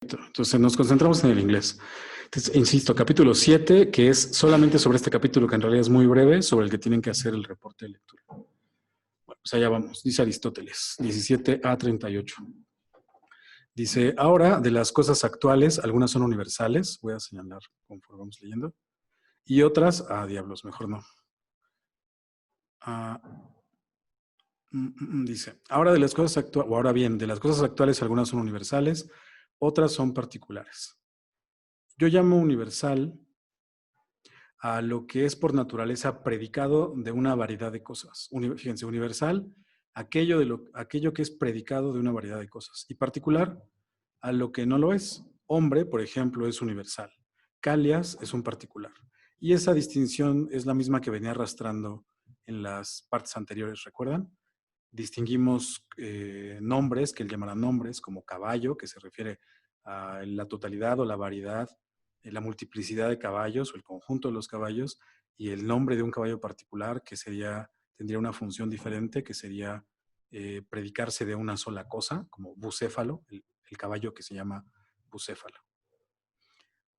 Entonces nos concentramos en el inglés. Entonces, insisto, capítulo 7, que es solamente sobre este capítulo, que en realidad es muy breve, sobre el que tienen que hacer el reporte de lectura. Bueno, pues allá vamos. Dice Aristóteles, 17 a 38. Dice, ahora, de las cosas actuales, algunas son universales, voy a señalar conforme vamos leyendo, y otras, diablos, mejor no. Dice, ahora de las cosas actuales, o ahora bien, de las cosas actuales, algunas son universales, otras son particulares. Yo llamo universal a lo que es por naturaleza predicado de una variedad de cosas. Fíjense, universal, aquello que es predicado de una variedad de cosas. Y particular, a lo que no lo es. Hombre, por ejemplo, es universal. Calias es un particular. Y esa distinción es la misma que venía arrastrando en las partes anteriores, ¿recuerdan? Distinguimos nombres, que él llamará nombres, como caballo, que se refiere a la totalidad o la variedad, la multiplicidad de caballos o el conjunto de los caballos, y el nombre de un caballo particular, que tendría una función diferente, que sería predicarse de una sola cosa, como bucéfalo, el caballo que se llama bucéfalo.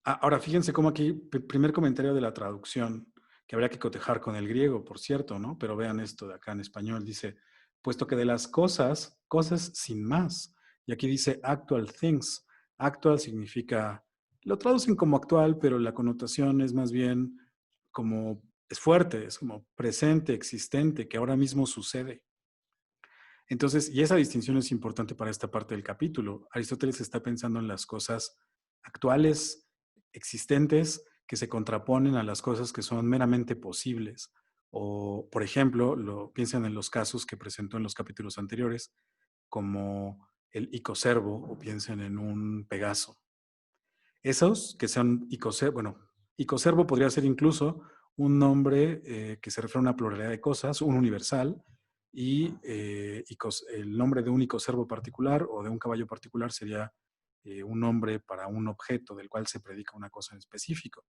Ahora, fíjense cómo aquí, primer comentario de la traducción, que habría que cotejar con el griego, por cierto, ¿no? Pero vean esto de acá en español, dice, puesto que de las cosas, cosas sin más. Y aquí dice actual things. Actual significa, lo traducen como actual, pero la connotación es más bien como, es fuerte, es como presente, existente, que ahora mismo sucede. Entonces, y esa distinción es importante para esta parte del capítulo. Aristóteles está pensando en las cosas actuales, existentes, que se contraponen a las cosas que son meramente posibles. O, por ejemplo, piensan en los casos que presentó en los capítulos anteriores, como el icocervo, o piensen en un Pegaso. Esos que son icocervo, bueno, icocervo podría ser incluso un nombre que se refiere a una pluralidad de cosas, un universal, y el nombre de un icocervo particular o de un caballo particular sería un nombre para un objeto del cual se predica una cosa en específico.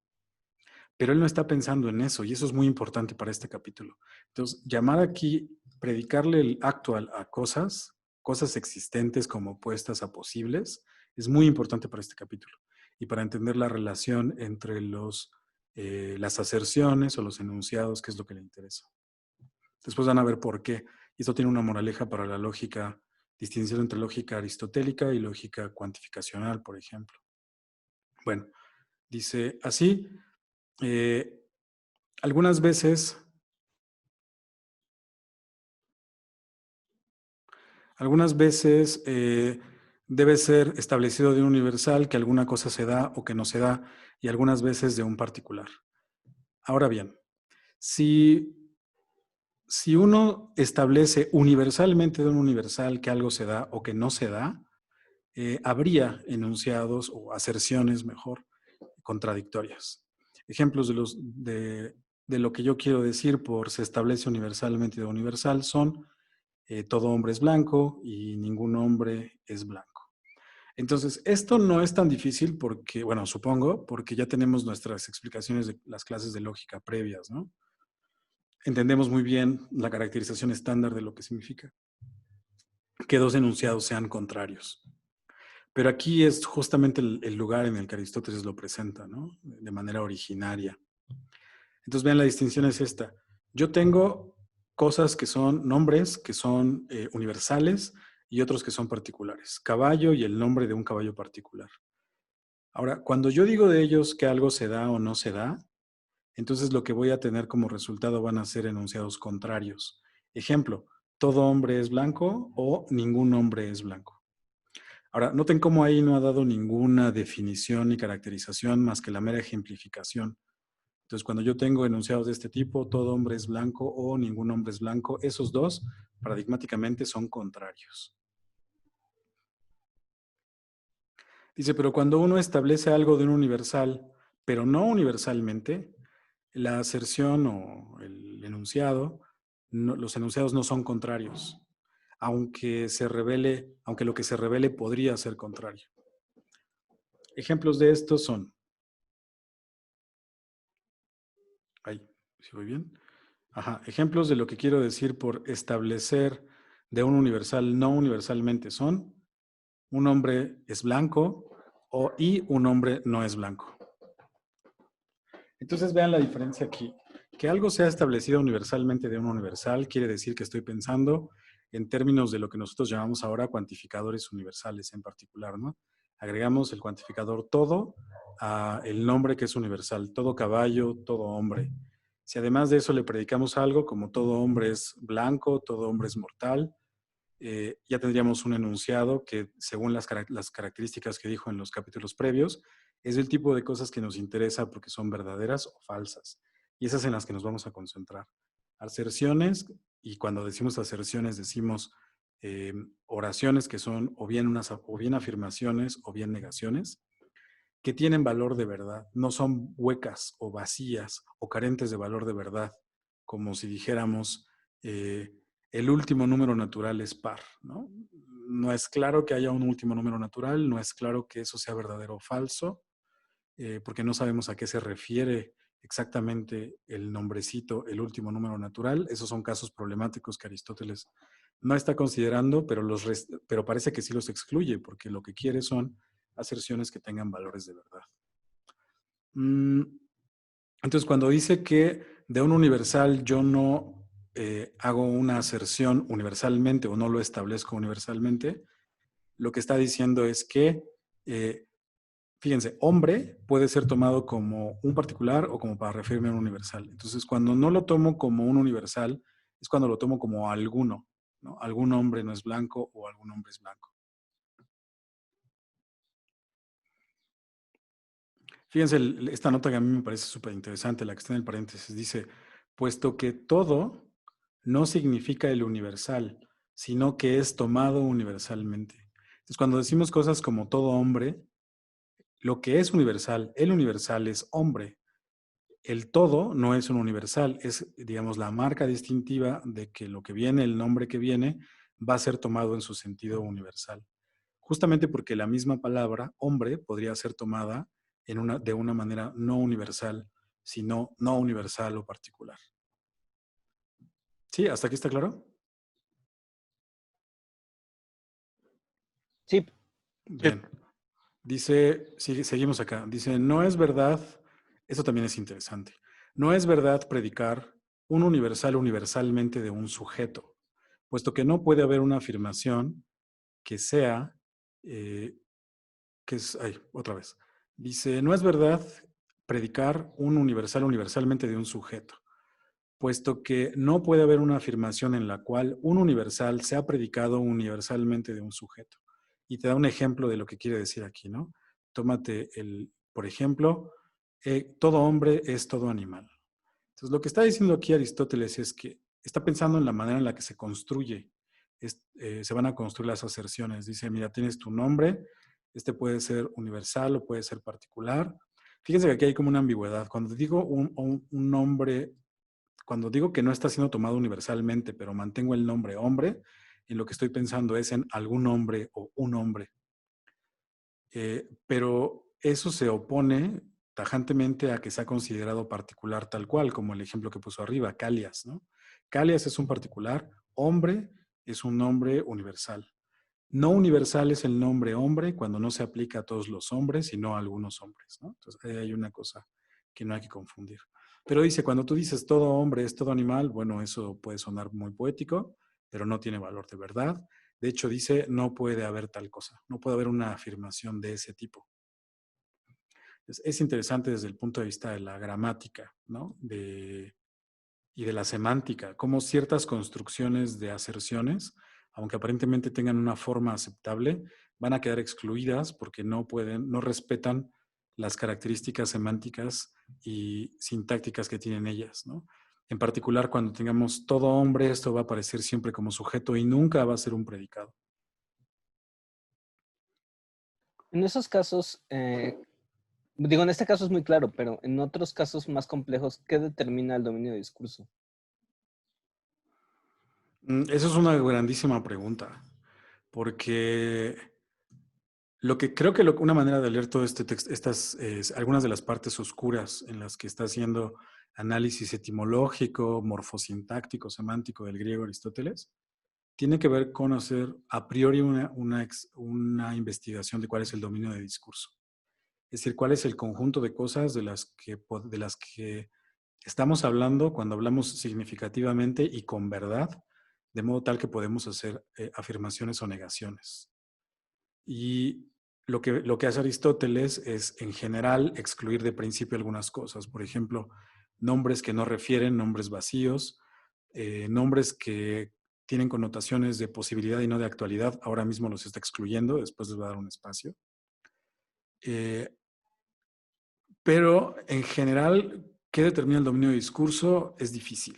Pero él no está pensando en eso, y eso es muy importante para este capítulo. Entonces, llamar aquí, predicarle el actual a cosas existentes como opuestas a posibles, es muy importante para este capítulo. Y para entender la relación entre las aserciones o los enunciados, que es lo que le interesa. Después van a ver por qué. Y esto tiene una moraleja para la lógica, distinción entre lógica aristotélica y lógica cuantificacional, por ejemplo. Bueno, dice así, algunas veces debe ser establecido de un universal que alguna cosa se da o que no se da, y algunas veces de un particular. Ahora bien, si uno establece universalmente de un universal que algo se da o que no se da, habría enunciados o aserciones, mejor, contradictorias. Ejemplos de lo que yo quiero decir por se establece universalmente de universal son todo hombre es blanco y ningún hombre es blanco. Entonces, esto no es tan difícil porque, bueno, supongo, porque ya tenemos nuestras explicaciones de las clases de lógica previas, ¿no? Entendemos muy bien la caracterización estándar de lo que significa que dos enunciados sean contrarios. Pero aquí es justamente el lugar en el que Aristóteles lo presenta, ¿no? De manera originaria. Entonces, vean, la distinción es esta. Yo tengo cosas que son nombres, que son universales, y otros que son particulares. Caballo y el nombre de un caballo particular. Ahora, cuando yo digo de ellos que algo se da o no se da, entonces lo que voy a tener como resultado van a ser enunciados contrarios. Ejemplo, todo hombre es blanco o ningún hombre es blanco. Ahora, noten cómo ahí no ha dado ninguna definición ni caracterización más que la mera ejemplificación. Entonces, cuando yo tengo enunciados de este tipo, todo hombre es blanco o ningún hombre es blanco, esos dos paradigmáticamente son contrarios. Dice, pero cuando uno establece algo de un universal, pero no universalmente, la aserción o el enunciado, los enunciados no son contrarios, aunque lo que se revele podría ser contrario. Ejemplos de esto son, ¿sí voy bien? Ejemplos de lo que quiero decir por establecer de un universal no universalmente son: un hombre es blanco y un hombre no es blanco. Entonces vean la diferencia aquí. Que algo sea establecido universalmente de un universal quiere decir que estoy pensando en términos de lo que nosotros llamamos ahora cuantificadores universales en particular, ¿no? Agregamos el cuantificador todo a el nombre que es universal, todo caballo, todo hombre. Si además de eso le predicamos algo como todo hombre es blanco, todo hombre es mortal, ya tendríamos un enunciado que, según las características que dijo en los capítulos previos, es el tipo de cosas que nos interesa porque son verdaderas o falsas. Y esas en las que nos vamos a concentrar. Aserciones, y cuando decimos aserciones decimos oraciones que son o bien afirmaciones o bien negaciones, que tienen valor de verdad. No son huecas o vacías o carentes de valor de verdad, como si dijéramos el último número natural es par, ¿no? No es claro que haya un último número natural, no es claro que eso sea verdadero o falso, porque no sabemos a qué se refiere exactamente el nombrecito, el último número natural. Esos son casos problemáticos que Aristóteles no está considerando, pero parece que sí los excluye, porque lo que quiere son aserciones que tengan valores de verdad. Entonces, cuando dice que de un universal yo no hago una aserción universalmente o no lo establezco universalmente, lo que está diciendo es que, fíjense, hombre puede ser tomado como un particular o como para referirme a un universal. Entonces, cuando no lo tomo como un universal, es cuando lo tomo como alguno, ¿no? Algún hombre no es blanco o algún hombre es blanco. Fíjense esta nota que a mí me parece súper interesante, la que está en el paréntesis, dice, puesto que todo no significa el universal, sino que es tomado universalmente. Entonces, cuando decimos cosas como todo hombre, lo que es universal, el universal es hombre. El todo no es un universal, es, digamos, la marca distintiva de que lo que viene, el nombre que viene, va a ser tomado en su sentido universal. Justamente porque la misma palabra, hombre, podría ser tomada de una manera no universal, sino no universal o particular. ¿Sí? ¿Hasta aquí está claro? Sí. Bien. Dice, seguimos acá. Dice, no es verdad, esto también es interesante, no es verdad predicar un universal universalmente de un sujeto, puesto que no puede haber una afirmación que sea, otra vez. Dice, no es verdad predicar un universal universalmente de un sujeto, puesto que no puede haber una afirmación en la cual un universal sea predicado universalmente de un sujeto. Y te da un ejemplo de lo que quiere decir aquí, ¿no? Tómate por ejemplo, todo hombre es todo animal. Entonces, lo que está diciendo aquí Aristóteles es que está pensando en la manera en la que se construye, se van a construir las aserciones. Dice, mira, tienes tu nombre, este puede ser universal o puede ser particular. Fíjense que aquí hay como una ambigüedad. Cuando digo un nombre, cuando digo que no está siendo tomado universalmente, pero mantengo el nombre hombre, en lo que estoy pensando es en algún hombre o un hombre. Pero eso se opone tajantemente a que sea considerado particular tal cual, como el ejemplo que puso arriba, Calias, ¿no? Calias es un particular, hombre es un nombre universal. No universal es el nombre hombre cuando no se aplica a todos los hombres, sino a algunos hombres, ¿no? Entonces, ahí hay una cosa que no hay que confundir. Pero dice, cuando tú dices todo hombre es todo animal, bueno, eso puede sonar muy poético, pero no tiene valor de verdad. De hecho, dice, no puede haber tal cosa, no puede haber una afirmación de ese tipo. Es interesante desde el punto de vista de la gramática, ¿no? Y de la semántica, cómo ciertas construcciones de aserciones, aunque aparentemente tengan una forma aceptable, van a quedar excluidas porque no respetan las características semánticas y sintácticas que tienen ellas, ¿no? En particular, cuando tengamos todo hombre, esto va a aparecer siempre como sujeto y nunca va a ser un predicado. En esos casos, digo, en este caso es muy claro, pero en otros casos más complejos, ¿qué determina el dominio de discurso? Esa es una grandísima pregunta, porque lo que creo que una manera de leer todo este texto, algunas de las partes oscuras en las que está haciendo análisis etimológico, morfosintáctico, semántico del griego Aristóteles, tiene que ver con hacer a priori una investigación de cuál es el dominio de discurso. Es decir, cuál es el conjunto de cosas de las que estamos hablando cuando hablamos significativamente y con verdad, de modo tal que podemos hacer afirmaciones o negaciones. Y lo que hace Aristóteles es, en general, excluir de principio algunas cosas. Por ejemplo, nombres que no refieren, nombres vacíos, nombres que tienen connotaciones de posibilidad y no de actualidad. Ahora mismo los está excluyendo, después les va a dar un espacio. Pero, en general, ¿qué determina el dominio de discurso? Es difícil.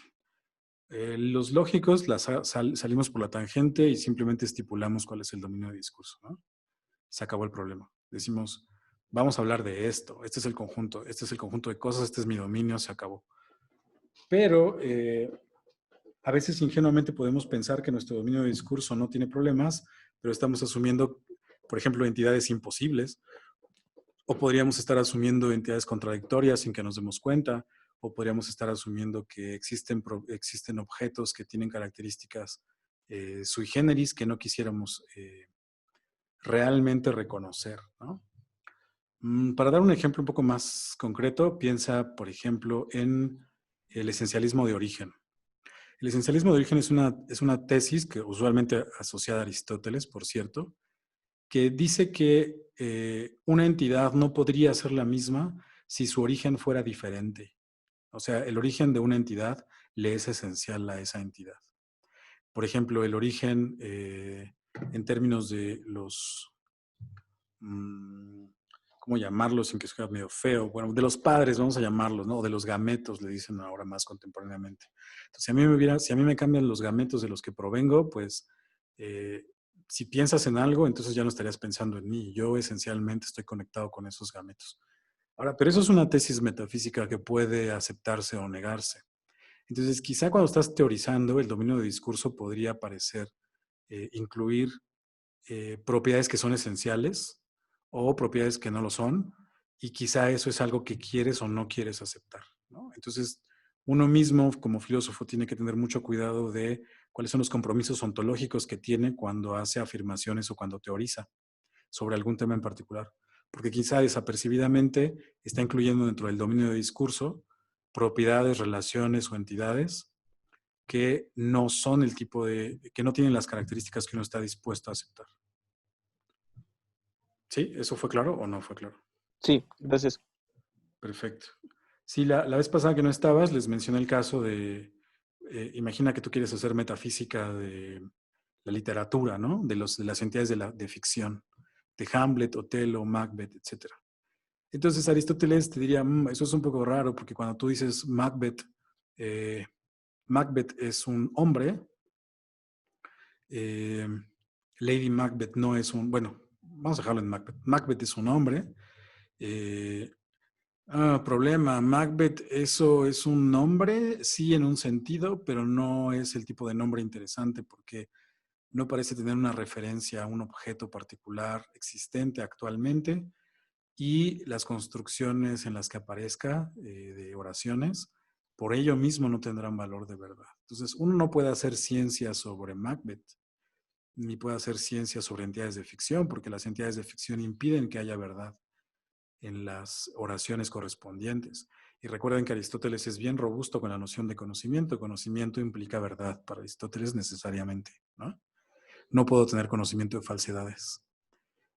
Los lógicos salimos por la tangente y simplemente estipulamos cuál es el dominio de discurso, ¿no? Se acabó el problema. Decimos, vamos a hablar de esto, este es el conjunto de cosas, este es mi dominio, se acabó. Pero a veces ingenuamente podemos pensar que nuestro dominio de discurso no tiene problemas, pero estamos asumiendo, por ejemplo, entidades imposibles, o podríamos estar asumiendo entidades contradictorias sin que nos demos cuenta, o podríamos estar asumiendo que existen objetos que tienen características sui generis que no quisiéramos realmente reconocer, ¿no? Para dar un ejemplo un poco más concreto, piensa, por ejemplo, en el esencialismo de origen. El esencialismo de origen es una tesis que usualmente asociada a Aristóteles, por cierto, que dice que una entidad no podría ser la misma si su origen fuera diferente. O sea, el origen de una entidad le es esencial a esa entidad. Por ejemplo, el origen en términos de los ¿cómo llamarlos sin que sea medio feo? Bueno, de los padres, vamos a llamarlos, ¿no? O de los gametos, le dicen ahora más contemporáneamente. Entonces, si a mí me cambian los gametos de los que provengo, pues, si piensas en algo, entonces ya no estarías pensando en mí. Yo esencialmente estoy conectado con esos gametos. Ahora, pero eso es una tesis metafísica que puede aceptarse o negarse. Entonces, quizá cuando estás teorizando, el dominio de discurso podría parecer incluir propiedades que son esenciales o propiedades que no lo son, y quizá eso es algo que quieres o no quieres aceptar, ¿no? Entonces, uno mismo como filósofo tiene que tener mucho cuidado de cuáles son los compromisos ontológicos que tiene cuando hace afirmaciones o cuando teoriza sobre algún tema en particular, porque quizá desapercibidamente está incluyendo dentro del dominio de discurso propiedades, relaciones o entidades que no son que no tienen las características que uno está dispuesto a aceptar. ¿Sí? ¿Eso fue claro o no fue claro? Sí, gracias. Perfecto. Sí, la vez pasada que no estabas, les mencioné el caso de, imagina que tú quieres hacer metafísica de la literatura, ¿no? De las entidades de ficción, de Hamlet, Otelo, Macbeth, etc. Entonces Aristóteles te diría, eso es un poco raro, porque cuando tú dices Macbeth, Macbeth es un hombre, eh, Lady Macbeth no es bueno, vamos a dejarlo en Macbeth. Macbeth es un hombre. Problema. Macbeth, eso es un nombre, sí, en un sentido, pero no es el tipo de nombre interesante porque no parece tener una referencia a un objeto particular existente actualmente, y las construcciones en las que aparezca de oraciones, por ello mismo no tendrán valor de verdad. Entonces, uno no puede hacer ciencia sobre Macbeth, ni puede hacer ciencia sobre entidades de ficción, porque las entidades de ficción impiden que haya verdad en las oraciones correspondientes. Y recuerden que Aristóteles es bien robusto con la noción de conocimiento. Conocimiento implica verdad para Aristóteles necesariamente, ¿no? No puedo tener conocimiento de falsedades.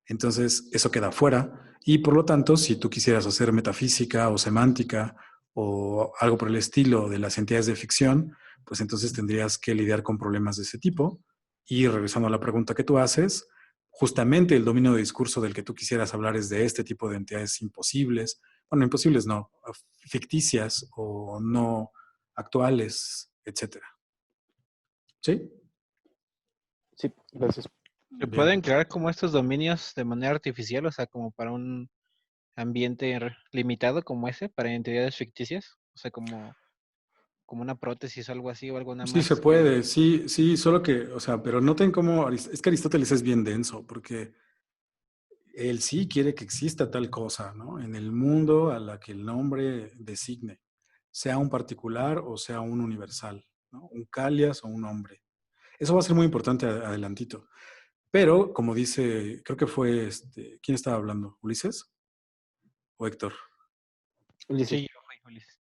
Entonces, eso queda fuera. Y por lo tanto, si tú quisieras hacer metafísica o semántica o algo por el estilo de las entidades de ficción, pues entonces tendrías que lidiar con problemas de ese tipo. Y regresando a la pregunta que tú haces, justamente el dominio de discurso del que tú quisieras hablar es de este tipo de entidades imposibles. Bueno, imposibles no, ficticias o no actuales, etcétera. ¿Sí? Sí, gracias. ¿Se Bien. pueden crear como estos dominios de manera artificial? O sea, como para un ambiente limitado como ese, para entidades ficticias. O sea, como una prótesis o algo así, o algo nada Sí se más que... puede, sí, sí, solo que, o sea, pero noten cómo, es que Aristóteles es bien denso, porque él sí quiere que exista tal cosa, ¿no? En el mundo a la que el nombre designe, sea un particular o sea un universal, ¿no? Un calias o un hombre. Eso va a ser muy importante adelantito. Pero, como dice, creo que fue, ¿quién estaba hablando? ¿Ulises? o Héctor. Ulises. Sí, yo fui Ulises.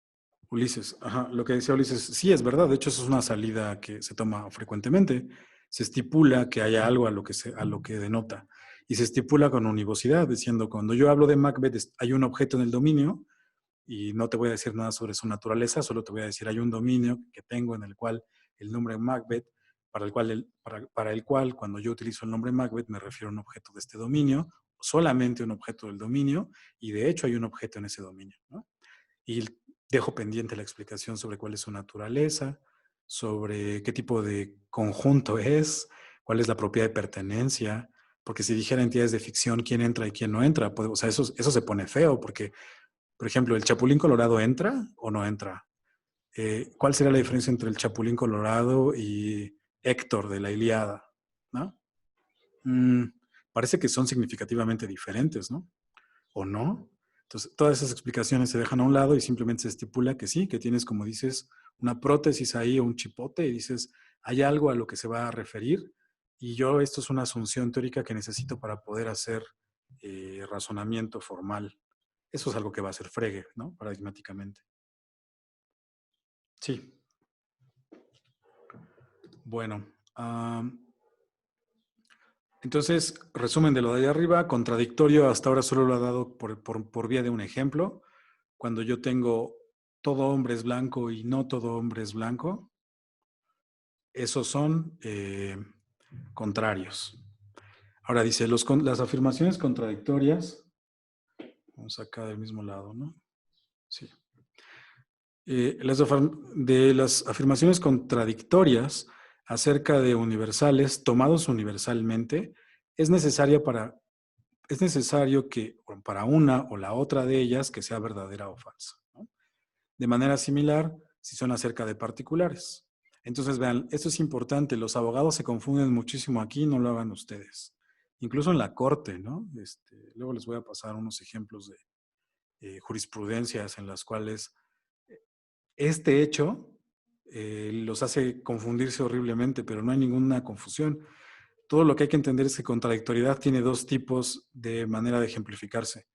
Ulises, ajá, lo que decía Ulises, sí es verdad, de hecho eso es una salida que se toma frecuentemente. Se estipula que haya algo a lo que denota. Y se estipula con univocidad, diciendo, cuando yo hablo de Macbeth, hay un objeto en el dominio, y no te voy a decir nada sobre su naturaleza, solo te voy a decir, hay un dominio que tengo en el cual el nombre Macbeth, para el cual cuando yo utilizo el nombre Macbeth me refiero a un objeto de este dominio, solamente un objeto del dominio, y de hecho hay un objeto en ese dominio, ¿no? Y dejo pendiente la explicación sobre cuál es su naturaleza, sobre qué tipo de conjunto es, cuál es la propiedad de pertenencia, porque si dijera entidades de ficción, quién entra y quién no entra, pues, o sea, eso se pone feo, porque, por ejemplo, ¿el Chapulín Colorado entra o no entra? ¿Cuál será la diferencia entre el Chapulín Colorado y Héctor de la Ilíada? ¿No? Parece que son significativamente diferentes, ¿no? ¿O no? Entonces, todas esas explicaciones se dejan a un lado y simplemente se estipula que sí, que tienes, como dices, una prótesis ahí o un chipote y dices, hay algo a lo que se va a referir y yo, esto es una asunción teórica que necesito para poder hacer razonamiento formal. Eso es algo que va a ser Frege, ¿no? Paradigmáticamente. Sí. Bueno. Entonces, resumen de lo de ahí arriba, contradictorio hasta ahora solo lo ha dado por vía de un ejemplo. Cuando yo tengo todo hombre es blanco y no todo hombre es blanco, esos son contrarios. Ahora dice, las afirmaciones contradictorias, vamos acá del mismo lado, ¿no? Sí. De las afirmaciones contradictorias acerca de universales tomados universalmente, es necesario que para una o la otra de ellas que sea verdadera o falsa, ¿no? De manera similar, si son acerca de particulares. Entonces, vean, esto es importante. Los abogados se confunden muchísimo aquí, no lo hagan ustedes. Incluso en la corte, ¿no? Luego les voy a pasar unos ejemplos de jurisprudencias en las cuales este hecho los hace confundirse horriblemente, pero no hay ninguna confusión. Todo lo que hay que entender es que contradictoriedad tiene dos tipos de manera de ejemplificarse.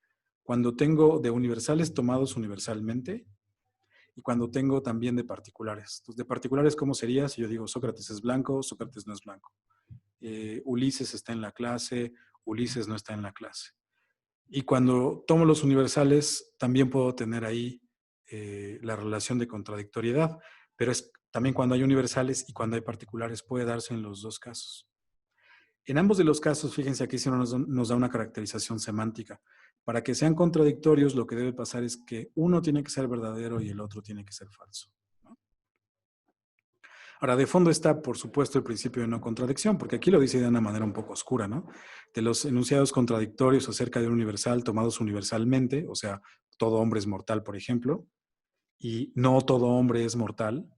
Cuando tengo de universales tomados universalmente y cuando tengo también de particulares. Entonces, de particulares, ¿cómo sería si yo digo Sócrates es blanco, Sócrates no es blanco? Ulises está en la clase, Ulises no está en la clase. Y cuando tomo los universales, también puedo tener ahí la relación de contradictoriedad, pero es también cuando hay universales y cuando hay particulares, puede darse en los dos casos. En ambos de los casos, fíjense, aquí sí nos da una caracterización semántica. Para que sean contradictorios, lo que debe pasar es que uno tiene que ser verdadero y el otro tiene que ser falso, ¿no? Ahora, de fondo está, por supuesto, el principio de no contradicción, porque aquí lo dice de una manera un poco oscura, ¿no? De los enunciados contradictorios acerca de un universal tomados universalmente, o sea, todo hombre es mortal, por ejemplo, y no todo hombre es mortal,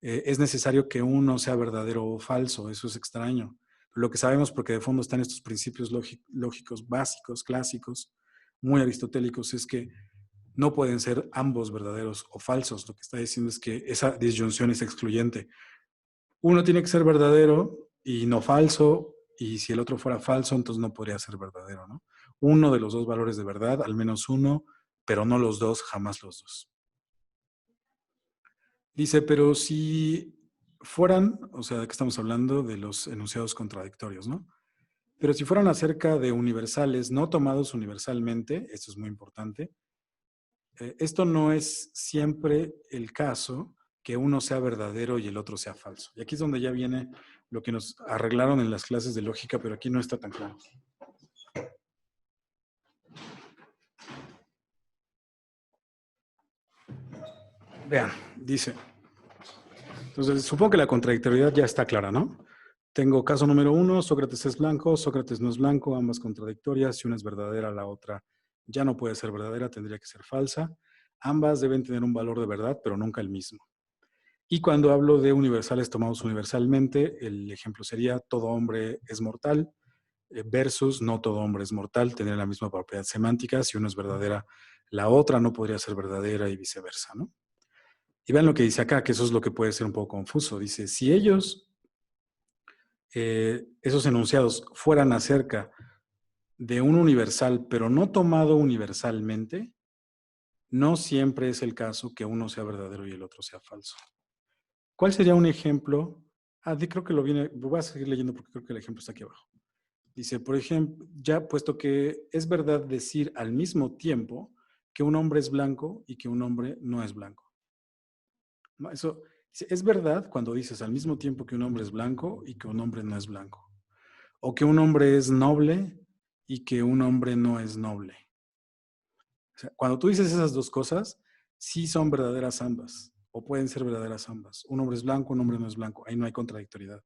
es necesario que uno sea verdadero o falso. Eso es extraño. Lo que sabemos, porque de fondo están estos principios lógicos básicos, clásicos, muy aristotélicos, es que no pueden ser ambos verdaderos o falsos. Lo que está diciendo es que esa disyunción es excluyente. Uno tiene que ser verdadero y no falso, y si el otro fuera falso, entonces no podría ser verdadero, ¿no? Uno de los dos valores de verdad, al menos uno, pero no los dos, jamás los dos. Dice, pero si fueran, o sea, ¿de qué estamos hablando? De los enunciados contradictorios, ¿no? Pero si fueran acerca de universales no tomados universalmente, esto es muy importante, esto no es siempre el caso que uno sea verdadero y el otro sea falso. Y aquí es donde ya viene lo que nos arreglaron en las clases de lógica, pero aquí no está tan claro. Vean, dice, entonces supongo que la contradictoriedad ya está clara, ¿no? Tengo caso número 1, Sócrates es blanco, Sócrates no es blanco, ambas contradictorias. Si una es verdadera, la otra ya no puede ser verdadera, tendría que ser falsa. Ambas deben tener un valor de verdad, pero nunca el mismo. Y cuando hablo de universales tomados universalmente, el ejemplo sería todo hombre es mortal versus no todo hombre es mortal, tener la misma propiedad semántica. Si una es verdadera, la otra no podría ser verdadera y viceversa, ¿no? Y vean lo que dice acá, que eso es lo que puede ser un poco confuso. Dice, si ellos esos enunciados fueran acerca de un universal, pero no tomado universalmente, no siempre es el caso que uno sea verdadero y el otro sea falso. ¿Cuál sería un ejemplo? Creo que lo viene, voy a seguir leyendo porque creo que el ejemplo está aquí abajo. Dice, por ejemplo, ya puesto que es verdad decir al mismo tiempo que un hombre es blanco y que un hombre no es blanco. ¿No? Eso es verdad cuando dices al mismo tiempo que un hombre es blanco y que un hombre no es blanco. O que un hombre es noble y que un hombre no es noble. O sea, cuando tú dices esas dos cosas, sí son verdaderas ambas, o pueden ser verdaderas ambas. Un hombre es blanco, un hombre no es blanco. Ahí no hay contradictoriedad.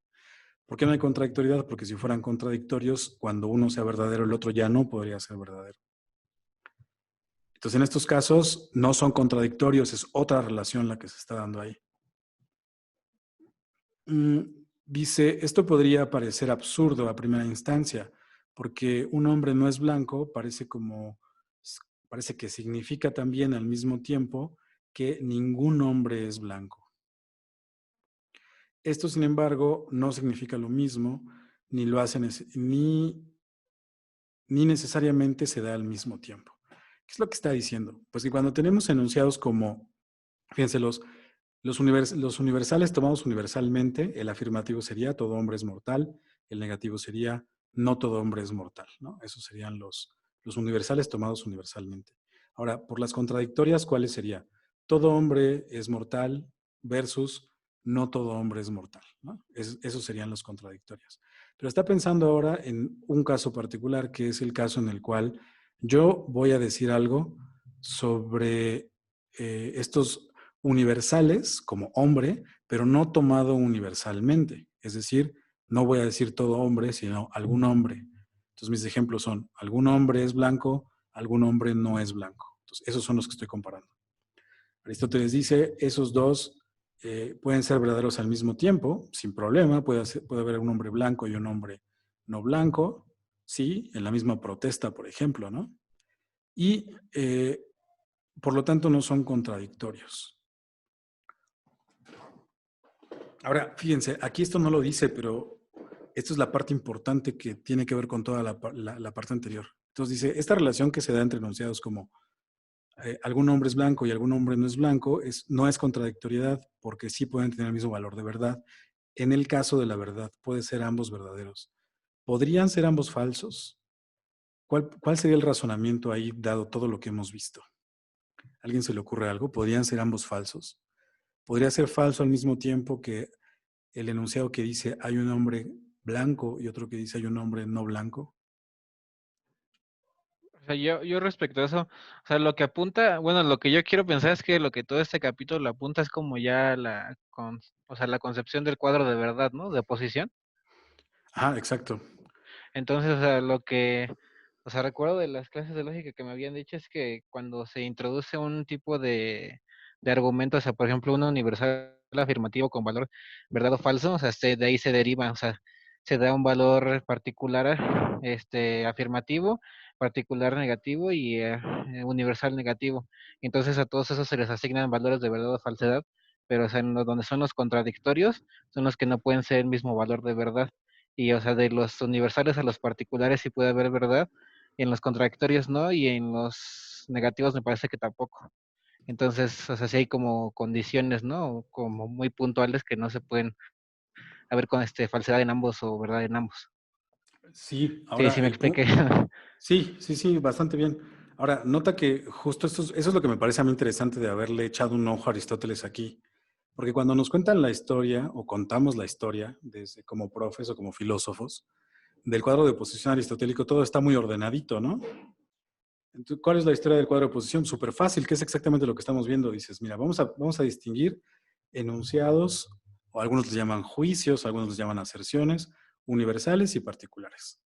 ¿Por qué no hay contradictoriedad? Porque si fueran contradictorios, cuando uno sea verdadero, el otro ya no podría ser verdadero. Entonces, en estos casos, no son contradictorios, es otra relación la que se está dando ahí. Dice, esto podría parecer absurdo a primera instancia, porque un hombre no es blanco, parece que significa también al mismo tiempo que ningún hombre es blanco. Esto, sin embargo, no significa lo mismo, ni lo hacen, ni necesariamente se da al mismo tiempo. ¿Qué es lo que está diciendo? Pues que cuando tenemos enunciados como, fíjense, los universales tomados universalmente, el afirmativo sería todo hombre es mortal, el negativo sería no todo hombre es mortal, ¿no? Esos serían los universales tomados universalmente. Ahora, por las contradictorias, ¿cuáles sería? Todo hombre es mortal versus no todo hombre es mortal, ¿no? Esos serían los contradictorios. Pero está pensando ahora en un caso particular, que es el caso en el cual yo voy a decir algo sobre estos universales como hombre, pero no tomado universalmente. Es decir, no voy a decir todo hombre, sino algún hombre. Entonces mis ejemplos son, algún hombre es blanco, algún hombre no es blanco. Entonces esos son los que estoy comparando. Aristóteles dice, esos dos pueden ser verdaderos al mismo tiempo, sin problema. Puede haber un hombre blanco y un hombre no blanco, sí, en la misma protesta, por ejemplo, ¿no? Y por lo tanto no son contradictorios. Ahora, fíjense, aquí esto no lo dice, pero esto es la parte importante que tiene que ver con toda la parte anterior. Entonces dice, esta relación que se da entre enunciados como algún hombre es blanco y algún hombre no es blanco, no es contradictoriedad porque sí pueden tener el mismo valor de verdad. En el caso de la verdad, puede ser ambos verdaderos. ¿Podrían ser ambos falsos? ¿Cuál sería el razonamiento ahí, dado todo lo que hemos visto? ¿A alguien se le ocurre algo? ¿Podrían ser ambos falsos? ¿Podría ser falso al mismo tiempo que el enunciado que dice hay un hombre blanco y otro que dice hay un hombre no blanco? O sea, yo respecto a eso, o sea, lo que apunta, bueno, lo que yo quiero pensar es que lo que todo este capítulo apunta es como ya o sea, la concepción del cuadro de verdad, ¿no? De oposición. Ah, exacto. Entonces, o sea, recuerdo de las clases de lógica que me habían dicho es que cuando se introduce un tipo de argumento, o sea, por ejemplo, un universal afirmativo con valor verdad o falso, o sea, de ahí se deriva, o sea, se da un valor particular, afirmativo, particular negativo y universal negativo. Entonces a todos esos se les asignan valores de verdad o falsedad, pero o sea, donde son los contradictorios, son los que no pueden ser el mismo valor de verdad. Y, o sea, de los universales a los particulares sí puede haber verdad, y en los contradictorios no, y en los negativos me parece que tampoco. Entonces, o sea, sí hay como condiciones, ¿no? Como muy puntuales que no se pueden haber con falsedad en ambos o verdad en ambos. Sí, Sí, ahora sí me el expliqué. punto. Sí, bastante bien. Ahora, nota que justo eso es lo que me parece a mí interesante de haberle echado un ojo a Aristóteles aquí. Porque cuando nos cuentan la historia o contamos la historia, desde como profes o como filósofos, del cuadro de oposición aristotélico, todo está muy ordenadito, ¿no? Entonces, ¿cuál es la historia del cuadro de oposición? Súper fácil, que es exactamente lo que estamos viendo. Dices, mira, vamos a distinguir enunciados, o algunos les llaman juicios, algunos les llaman aserciones, universales y particulares.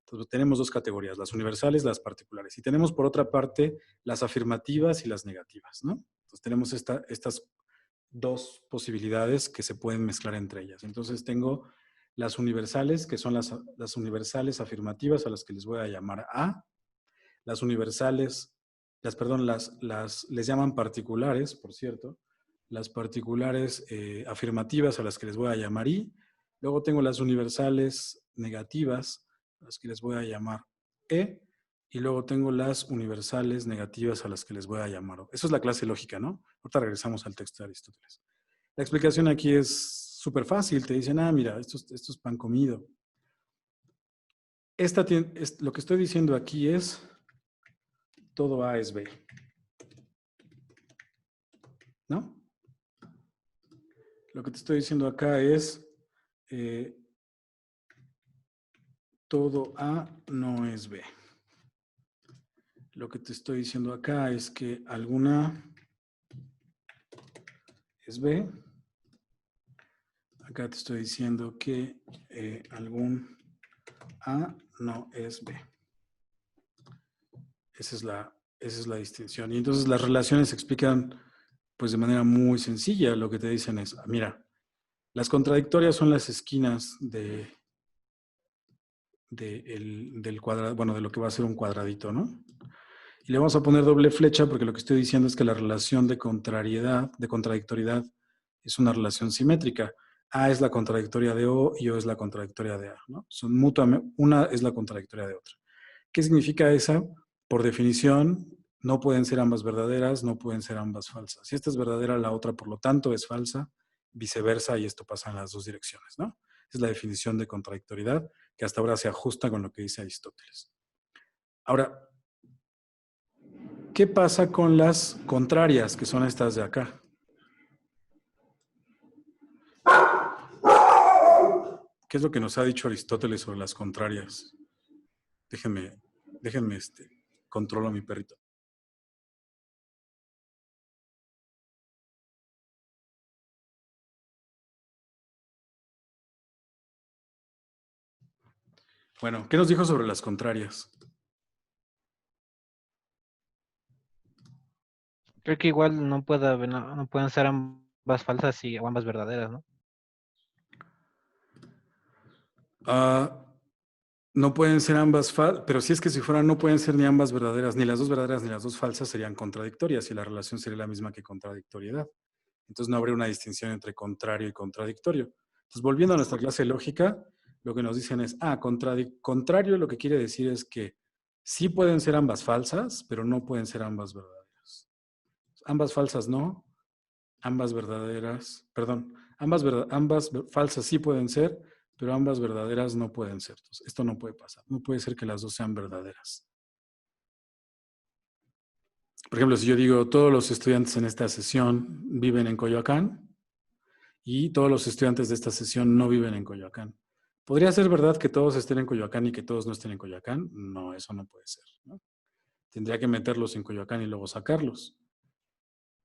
Entonces, tenemos dos categorías, las universales, las particulares. Y tenemos, por otra parte, las afirmativas y las negativas, ¿no? Entonces, tenemos estas dos posibilidades que se pueden mezclar entre ellas. Entonces, tengo las universales, que son las universales afirmativas, a las que les voy a llamar A. Las universales, les llaman particulares, por cierto. Las particulares afirmativas, a las que les voy a llamar I. Luego tengo las universales negativas, a las que les voy a llamar E, y luego tengo las universales negativas a las que les voy a llamar O. Eso es la clase lógica, ¿no? Ahorita regresamos al texto de Aristóteles. La explicación aquí es súper fácil. Te dicen, mira, esto es pan comido. Lo que estoy diciendo aquí es, todo A es B. ¿No? Lo que te estoy diciendo acá es, todo A no es B. Lo que te estoy diciendo acá es que alguna es B. Acá te estoy diciendo que algún A no es B. Esa es la distinción. Y entonces las relaciones se explican pues de manera muy sencilla. Lo que te dicen es, mira, las contradictorias son las esquinas del cuadrado, bueno, de lo que va a ser un cuadradito, ¿no? Y le vamos a poner doble flecha porque lo que estoy diciendo es que la relación de contrariedad, de contradictoriedad, es una relación simétrica. A es la contradictoria de O y O es la contradictoria de A, ¿no? Son mutuamente, una es la contradictoria de otra. ¿Qué significa esa? Por definición, no pueden ser ambas verdaderas, no pueden ser ambas falsas. Si esta es verdadera, la otra, por lo tanto, es falsa, viceversa, y esto pasa en las dos direcciones, ¿no? Es la definición de contradictoriedad que hasta ahora se ajusta con lo que dice Aristóteles. Ahora, ¿qué pasa con las contrarias, que son estas de acá? ¿Qué es lo que nos ha dicho Aristóteles sobre las contrarias? Déjenme, controlo a mi perrito. Bueno, ¿qué nos dijo sobre las contrarias? Creo que igual no pueden ser ambas falsas o ambas verdaderas, ¿no? No pueden ser ambas falsas, pero si es que si fueran no pueden ser ni ambas verdaderas, ni las dos verdaderas ni las dos falsas serían contradictorias y la relación sería la misma que contradictoriedad. Entonces no habría una distinción entre contrario y contradictorio. Entonces volviendo a nuestra clase de lógica, lo que nos dicen es, contrario lo que quiere decir es que sí pueden ser ambas falsas, pero no pueden ser ambas verdaderas. Ambas falsas no, ambas verdaderas, perdón, ambas falsas sí pueden ser, pero ambas verdaderas no pueden ser. Entonces, esto no puede pasar. No puede ser que las dos sean verdaderas. Por ejemplo, si yo digo, todos los estudiantes en esta sesión viven en Coyoacán y todos los estudiantes de esta sesión no viven en Coyoacán. ¿Podría ser verdad que todos estén en Coyoacán y que todos no estén en Coyoacán? No, eso no puede ser, ¿no? Tendría que meterlos en Coyoacán y luego sacarlos.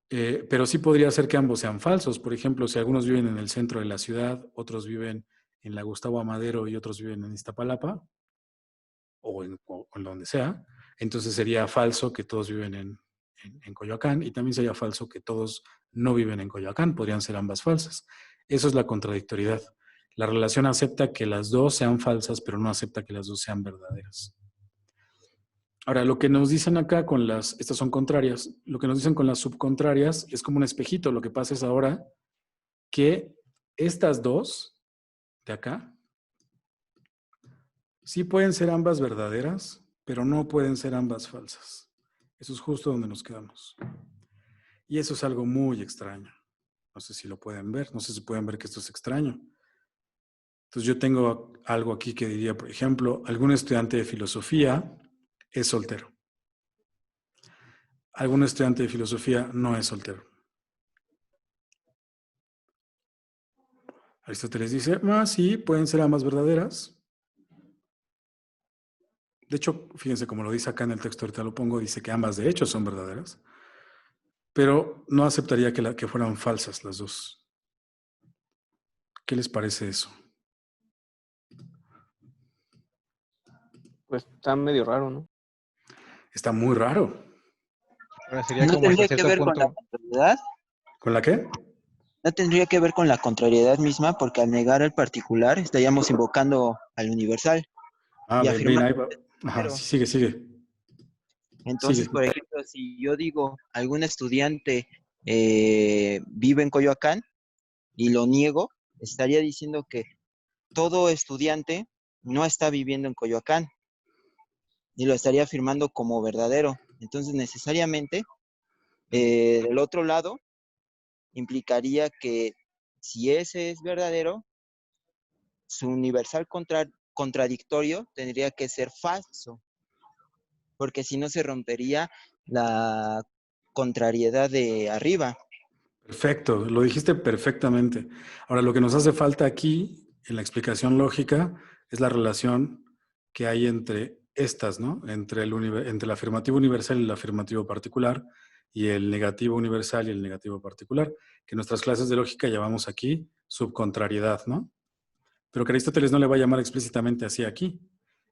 Pero sí podría ser que ambos sean falsos. Por ejemplo, si algunos viven en el centro de la ciudad, otros viven en la Gustavo Amadero y otros viven en Iztapalapa, o en donde sea, entonces sería falso que todos viven en Coyoacán, y también sería falso que todos no viven en Coyoacán. Podrían ser ambas falsas. Eso es la contradictoriedad. La relación acepta que las dos sean falsas, pero no acepta que las dos sean verdaderas. Ahora, lo que nos dicen acá estas son contrarias, lo que nos dicen con las subcontrarias es como un espejito. Lo que pasa es ahora que estas dos de acá sí pueden ser ambas verdaderas, pero no pueden ser ambas falsas. Eso es justo donde nos quedamos. Y eso es algo muy extraño. No sé si lo pueden ver, no sé si pueden ver que esto es extraño. Entonces yo tengo algo aquí que diría, por ejemplo, algún estudiante de filosofía es soltero. Algún estudiante de filosofía no es soltero. Aristóteles dice, sí, pueden ser ambas verdaderas. De hecho, fíjense como lo dice acá en el texto, ahorita lo pongo, dice que ambas de hecho son verdaderas, pero no aceptaría que fueran falsas las dos. ¿Qué les parece eso? Pues está medio raro, ¿no? Está muy raro. Ahora sería ¿No como hasta tendría que cierto ver con la punto. contrariedad? ¿Con la qué? ¿No tendría que ver con la contrariedad misma? Porque al negar el particular estaríamos invocando al universal y Ven, afirmar ahí va. Ajá, cero. sí, sigue. Entonces, Sigue. por ejemplo, si yo digo algún estudiante vive en Coyoacán y lo niego, estaría diciendo que todo estudiante no está viviendo en Coyoacán. y lo estaría afirmando como verdadero. Entonces, necesariamente, del otro lado, implicaría que si ese es verdadero, su universal contradictorio tendría que ser falso, porque si no se rompería la contrariedad de arriba. Perfecto, lo dijiste perfectamente. Ahora, lo que nos hace falta aquí, en la explicación lógica, es la relación que hay entre estas, ¿no? Entre el afirmativo universal y el afirmativo particular, y el negativo universal y el negativo particular, que en nuestras clases de lógica llamamos aquí subcontrariedad, ¿no? Pero que Aristóteles no le va a llamar explícitamente así aquí.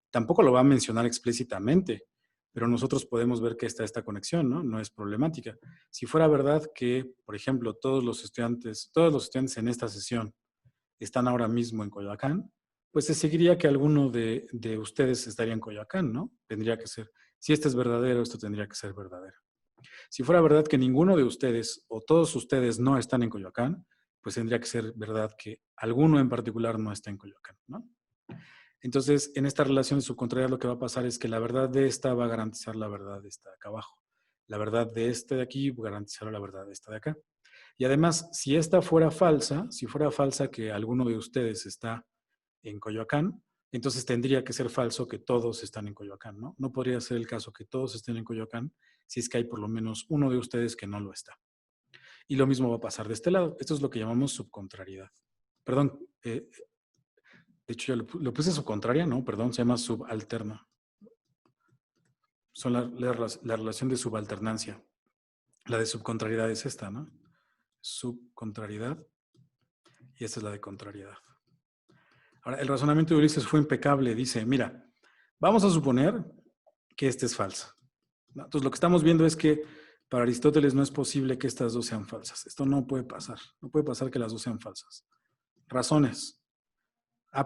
Tampoco lo va a mencionar explícitamente, pero nosotros podemos ver que está esta conexión, ¿no? No es problemática. Si fuera verdad que, por ejemplo, todos los estudiantes en esta sesión están ahora mismo en Coyoacán, pues se seguiría que alguno de ustedes estaría en Coyoacán, ¿no? Tendría que ser, si este es verdadero, esto tendría que ser verdadero. Si fuera verdad que ninguno de ustedes o todos ustedes no están en Coyoacán, pues tendría que ser verdad que alguno en particular no está en Coyoacán, ¿no? Entonces, en esta relación de subcontrariedad lo que va a pasar es que la verdad de esta va a garantizar la verdad de esta de acá abajo. La verdad de este de aquí va a garantizar la verdad de esta de acá. Y además, si esta fuera falsa, si fuera falsa que alguno de ustedes está en Coyoacán, entonces tendría que ser falso que todos están en Coyoacán, ¿no? No podría ser el caso que todos estén en Coyoacán si es que hay por lo menos uno de ustedes que no lo está. Y lo mismo va a pasar de este lado. Esto es lo que llamamos subcontrariedad. Perdón, de hecho, ya lo puse subcontraria, ¿no? Perdón, se llama subalterna. Son la relación de subalternancia. La de subcontrariedad es esta, ¿no? Subcontrariedad. Y esta es la de contrariedad. Ahora, el razonamiento de Ulises fue impecable. Dice, mira, vamos a suponer que esta es falsa. Entonces, lo que estamos viendo es que para Aristóteles no es posible que estas dos sean falsas. Esto no puede pasar. No puede pasar que las dos sean falsas. Razones.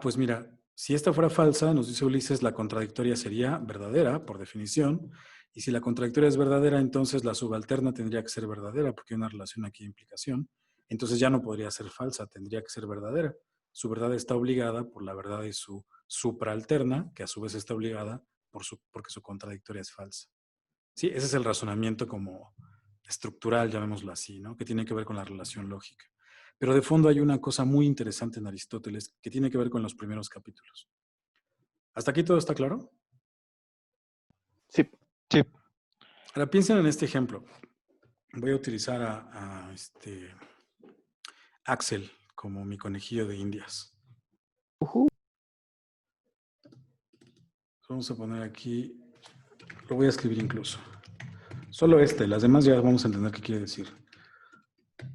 Pues mira, si esta fuera falsa, nos dice Ulises, la contradictoria sería verdadera, por definición. Y si la contradictoria es verdadera, entonces la subalterna tendría que ser verdadera, porque hay una relación aquí de implicación. Entonces ya no podría ser falsa, tendría que ser verdadera. Su verdad está obligada por la verdad de su supraalterna, que a su vez está obligada porque su contradictoria es falsa. Sí, ese es el razonamiento como estructural, llamémoslo así, ¿no? Que tiene que ver con la relación lógica. Pero de fondo hay una cosa muy interesante en Aristóteles que tiene que ver con los primeros capítulos. ¿Hasta aquí todo está claro? Sí. Sí. Ahora piensen en este ejemplo. Voy a utilizar a Axel como mi conejillo de indias. Vamos a poner aquí, lo voy a escribir incluso. Solo las demás ya vamos a entender qué quiere decir.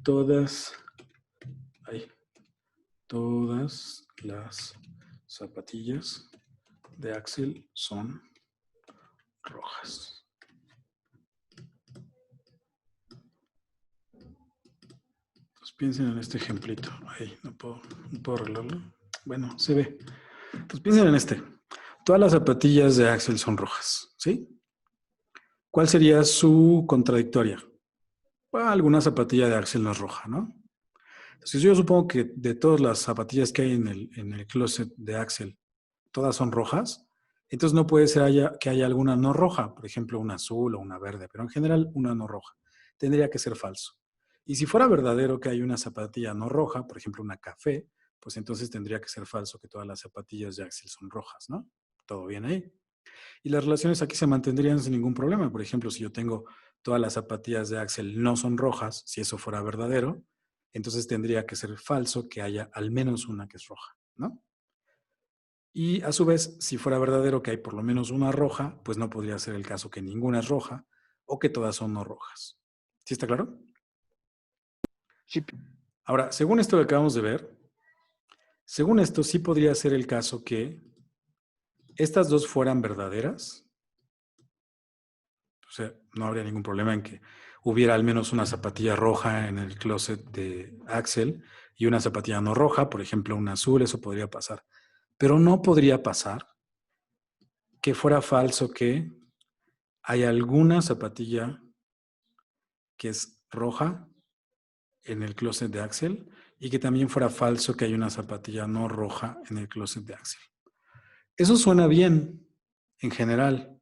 Todas las zapatillas de Axel son rojas. Entonces piensen en este ejemplito. Ahí, no puedo arreglarlo. Bueno, se ve. Entonces piensen en este. Todas las zapatillas de Axel son rojas, ¿sí? ¿Cuál sería su contradictoria? Alguna zapatilla de Axel no es roja, ¿no? Entonces yo supongo que de todas las zapatillas que hay en el closet de Axel, todas son rojas. Entonces no puede ser que haya alguna no roja, por ejemplo, una azul o una verde, pero en general una no roja. Tendría que ser falso. Y si fuera verdadero que hay una zapatilla no roja, por ejemplo, una café, pues entonces tendría que ser falso que todas las zapatillas de Axel son rojas, ¿no? Todo bien ahí. Y las relaciones aquí se mantendrían sin ningún problema. Por ejemplo, si yo tengo todas las zapatillas de Axel no son rojas, si eso fuera verdadero, entonces tendría que ser falso que haya al menos una que es roja, ¿no? Y a su vez, si fuera verdadero que hay por lo menos una roja, pues no podría ser el caso que ninguna es roja o que todas son no rojas. ¿Sí está claro? Sí. Ahora, según esto que acabamos de ver, según esto sí podría ser el caso que estas dos fueran verdaderas. O sea, no habría ningún problema en que hubiera al menos una zapatilla roja en el closet de Axel y una zapatilla no roja, por ejemplo, una azul, eso podría pasar. Pero no podría pasar que fuera falso que hay alguna zapatilla que es roja en el closet de Axel y que también fuera falso que hay una zapatilla no roja en el closet de Axel. Eso suena bien en general,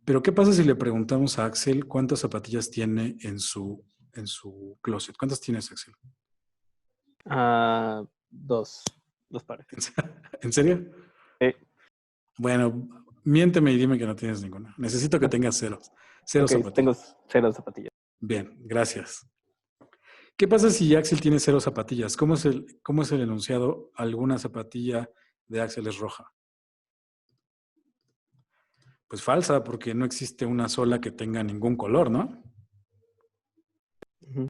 Pero ¿qué pasa si le preguntamos a Axel cuántas zapatillas tiene en su closet? ¿Cuántas tienes, Axel? 2 pares. ¿En serio? Sí. Bueno, miénteme y dime que no tienes ninguna. Necesito que tengas cero. Cero Ok, zapatillas. tengo 0 zapatillas. Bien, gracias. ¿Qué pasa si Axel tiene 0 zapatillas? ¿Cómo es el enunciado? Alguna zapatilla de Axel es roja. Pues falsa, porque no existe una sola que tenga ningún color, ¿no? Ujú.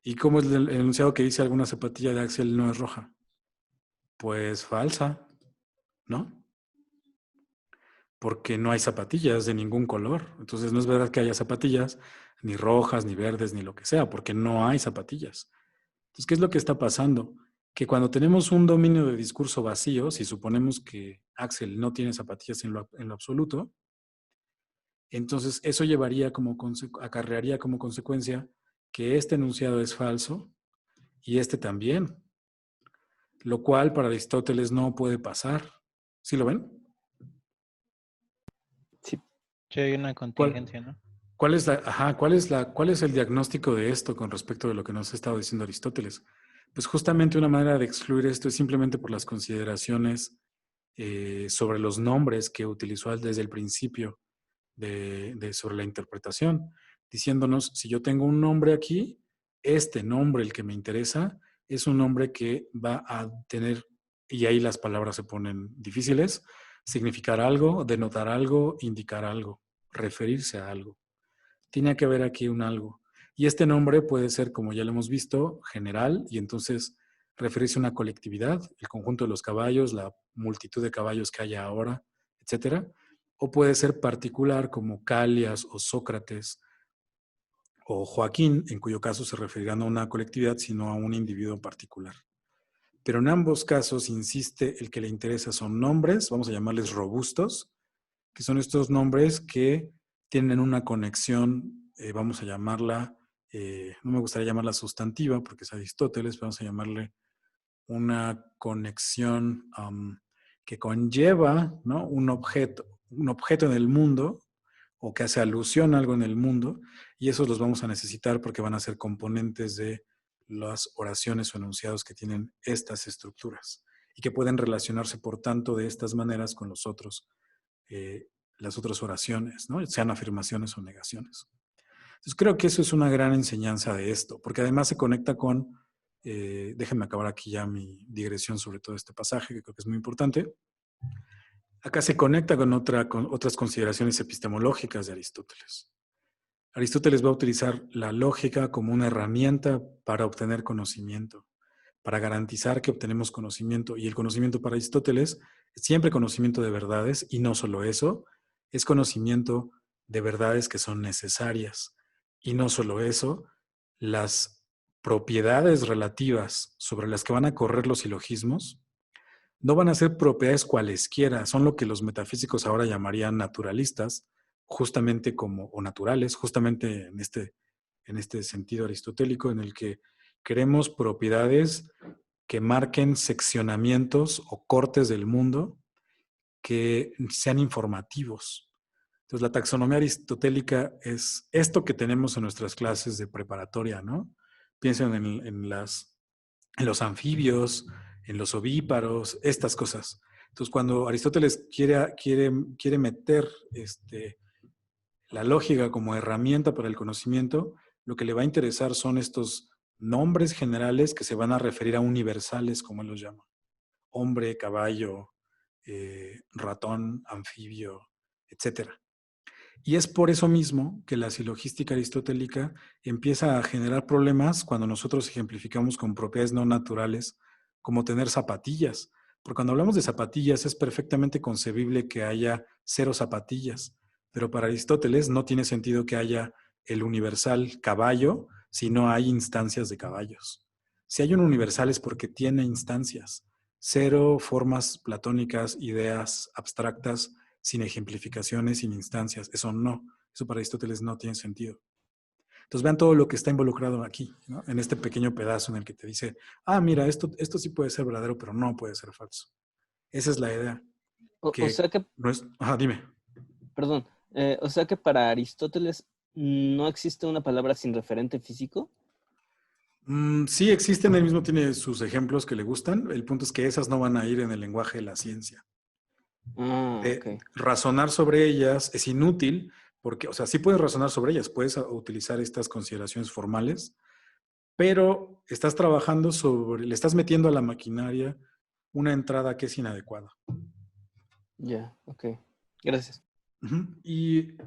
¿Y cómo es el enunciado que dice alguna zapatilla de Axel no es roja? Pues falsa, ¿no? Porque no hay zapatillas de ningún color. Entonces no es verdad que haya zapatillas, ni rojas, ni verdes, ni lo que sea, porque no hay zapatillas. Entonces, ¿qué es lo que está pasando? Que cuando tenemos un dominio de discurso vacío, si suponemos que Axel no tiene zapatillas en lo absoluto, entonces eso acarrearía como consecuencia que este enunciado es falso y este también, lo cual para Aristóteles no puede pasar. ¿Sí lo ven? Sí. Sí, hay una ¿Cuál, contingencia, ¿no? cuál es el diagnóstico de esto con respecto de lo que nos ha estado diciendo Aristóteles? Pues justamente una manera de excluir esto es simplemente por las consideraciones sobre los nombres que utilizó desde el principio sobre la interpretación, diciéndonos, si yo tengo un nombre aquí, este nombre, el que me interesa, es un nombre que va a tener, y ahí las palabras se ponen difíciles, significar algo, denotar algo, indicar algo, referirse a algo. Tiene que haber aquí un algo. Y este nombre puede ser, como ya lo hemos visto, general, y entonces referirse a una colectividad, el conjunto de los caballos, la multitud de caballos que haya ahora, etcétera. O puede ser particular, como Calias o Sócrates o Joaquín, en cuyo caso se referirán a una colectividad, sino a un individuo particular. Pero en ambos casos, insiste, el que le interesa son nombres, vamos a llamarles robustos, que son estos nombres que tienen una conexión, vamos a llamarla, no me gustaría llamarla sustantiva porque es Aristóteles, vamos a llamarle una conexión que conlleva, ¿no?, un objeto en el mundo o que hace alusión a algo en el mundo, y esos los vamos a necesitar porque van a ser componentes de las oraciones o enunciados que tienen estas estructuras y que pueden relacionarse, por tanto, de estas maneras con eh, las otras oraciones, ¿no?, sean afirmaciones o negaciones. Entonces creo que eso es una gran enseñanza de esto, porque además se conecta con, déjenme acabar aquí ya mi digresión sobre todo este pasaje, que creo que es muy importante. Acá se conecta con otras consideraciones epistemológicas de Aristóteles. Aristóteles va a utilizar la lógica como una herramienta para obtener conocimiento, para garantizar que obtenemos conocimiento. Y el conocimiento para Aristóteles es siempre conocimiento de verdades, y no solo eso, es conocimiento de verdades que son necesarias. Y no solo eso, las propiedades relativas sobre las que van a correr los silogismos no van a ser propiedades cualesquiera, son lo que los metafísicos ahora llamarían naturalistas, justamente o naturales, justamente en este sentido aristotélico, en el que queremos propiedades que marquen seccionamientos o cortes del mundo que sean informativos. Entonces, la taxonomía aristotélica es esto que tenemos en nuestras clases de preparatoria, ¿no? Piensen en los anfibios, en los ovíparos, estas cosas. Entonces, cuando Aristóteles quiere meter la lógica como herramienta para el conocimiento, lo que le va a interesar son estos nombres generales que se van a referir a universales, como él los llama. Hombre, caballo, ratón, anfibio, etcétera. Y es por eso mismo que la silogística aristotélica empieza a generar problemas cuando nosotros ejemplificamos con propiedades no naturales, como tener zapatillas. Porque cuando hablamos de zapatillas es perfectamente concebible que haya 0 zapatillas, pero para Aristóteles no tiene sentido que haya el universal caballo si no hay instancias de caballos. Si hay un universal es porque tiene instancias. 0 formas platónicas, ideas abstractas, sin ejemplificaciones, sin instancias. Eso para Aristóteles no tiene sentido. Entonces vean todo lo que está involucrado aquí, ¿no?, en este pequeño pedazo en el que te dice, mira, esto sí puede ser verdadero, pero no puede ser falso. Esa es la idea. O sea que, No es, dime. perdón, O sea que para Aristóteles no existe una palabra sin referente físico. Sí existen, él mismo tiene sus ejemplos que le gustan. El punto es que esas no van a ir en el lenguaje de la ciencia. Ah, ok. Razonar sobre ellas es inútil porque, o sea, sí puedes razonar sobre ellas, puedes utilizar estas consideraciones formales, pero estás trabajando sobre, le estás metiendo a la maquinaria una entrada que es inadecuada. Ya, ok. Gracias. Y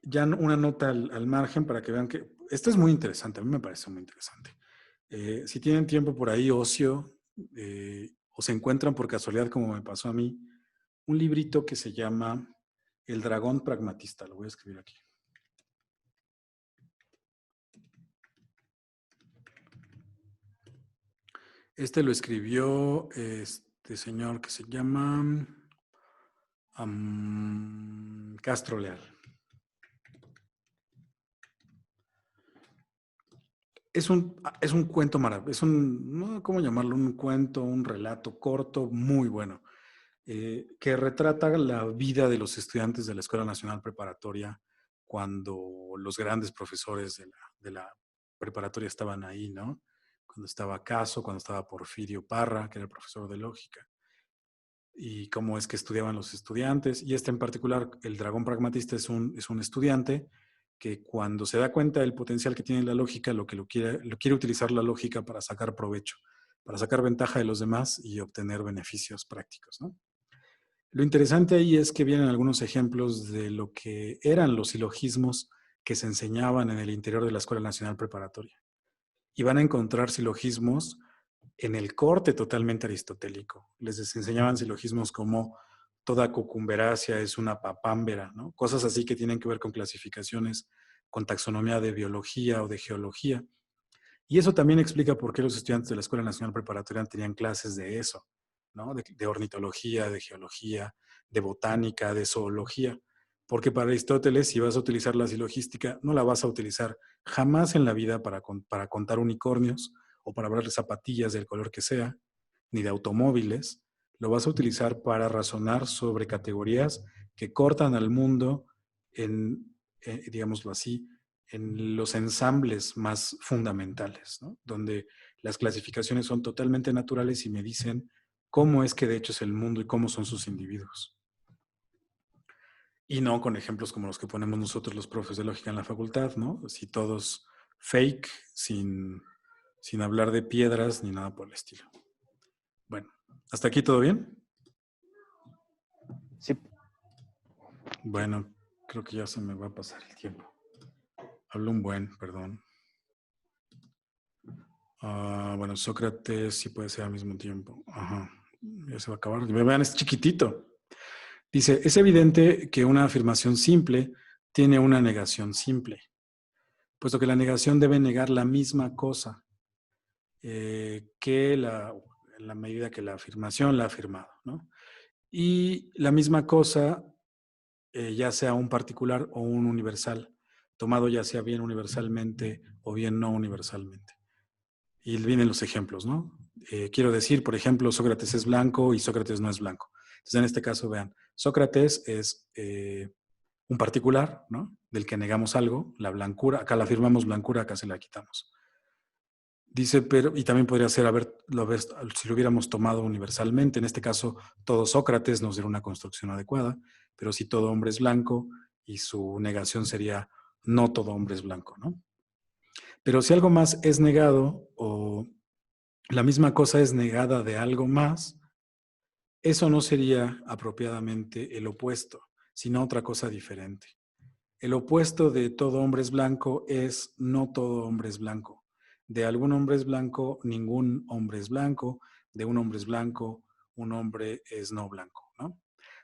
ya una nota al margen para que vean que esto es muy interesante, a mí me parece muy interesante. Si tienen tiempo por ahí, ocio, o se encuentran por casualidad, como me pasó a mí, un librito que se llama El dragón pragmatista. Lo voy a escribir aquí. Este lo escribió este señor que se llama Castro Leal. Es un cuento maravilloso, es un, no, ¿cómo llamarlo? Un cuento, un relato corto, muy bueno, que retrata la vida de los estudiantes de la Escuela Nacional Preparatoria cuando los grandes profesores de la preparatoria estaban ahí, ¿no? Cuando estaba Caso, cuando estaba Porfirio Parra, que era el profesor de lógica, y cómo es que estudiaban los estudiantes. Y este en particular, el dragón pragmatista, es un estudiante que cuando se da cuenta del potencial que tiene la lógica, lo quiere utilizar la lógica para sacar provecho, para sacar ventaja de los demás y obtener beneficios prácticos, ¿no? Lo interesante ahí es que vienen algunos ejemplos de lo que eran los silogismos que se enseñaban en el interior de la Escuela Nacional Preparatoria. Y van a encontrar silogismos en el corte totalmente aristotélico. Les enseñaban silogismos como toda cucumberacia es una papámbera, ¿no? Cosas así que tienen que ver con clasificaciones, con taxonomía de biología o de geología. Y eso también explica por qué los estudiantes de la Escuela Nacional Preparatoria tenían clases de eso, ¿no? De ornitología, de geología, de botánica, de zoología. Porque para Aristóteles, si vas a utilizar la silogística, no la vas a utilizar jamás en la vida para contar unicornios o para hablar de zapatillas del color que sea, ni de automóviles. Lo vas a utilizar para razonar sobre categorías que cortan al mundo en, digámoslo así, en los ensambles más fundamentales, ¿no? Donde las clasificaciones son totalmente naturales y me dicen cómo es que de hecho es el mundo y cómo son sus individuos. Y no con ejemplos como los que ponemos nosotros los profes de lógica en la facultad, ¿no? Así todos fake, sin hablar de piedras ni nada por el estilo. Bueno, ¿hasta aquí todo bien? Sí. Bueno, creo que ya se me va a pasar el tiempo. Hablo un buen, perdón. Bueno, Sócrates sí puede ser al mismo tiempo. Ajá, ya se va a acabar. Vean, es chiquitito. Dice, es evidente que una afirmación simple tiene una negación simple, puesto que la negación debe negar la misma cosa que en la medida que la afirmación la ha afirmado, ¿no? Y la misma cosa, ya sea un particular o un universal, tomado ya sea bien universalmente o bien no universalmente. Y vienen los ejemplos, ¿no? Quiero decir, por ejemplo, Sócrates es blanco y Sócrates no es blanco. Entonces, en este caso, vean, Sócrates es un particular, ¿no? Del que negamos algo, la blancura, acá la afirmamos blancura, acá se la quitamos. Dice, pero, y también podría ser, si lo hubiéramos tomado universalmente, en este caso, todo Sócrates nos diera una construcción adecuada, pero si todo hombre es blanco y su negación sería no todo hombre es blanco, ¿no? Pero si algo más es negado o la misma cosa es negada de algo más, eso no sería apropiadamente el opuesto, sino otra cosa diferente. El opuesto de todo hombre es blanco es no todo hombre es blanco. De algún hombre es blanco, ningún hombre es blanco. De un hombre es blanco, un hombre es no blanco, ¿no?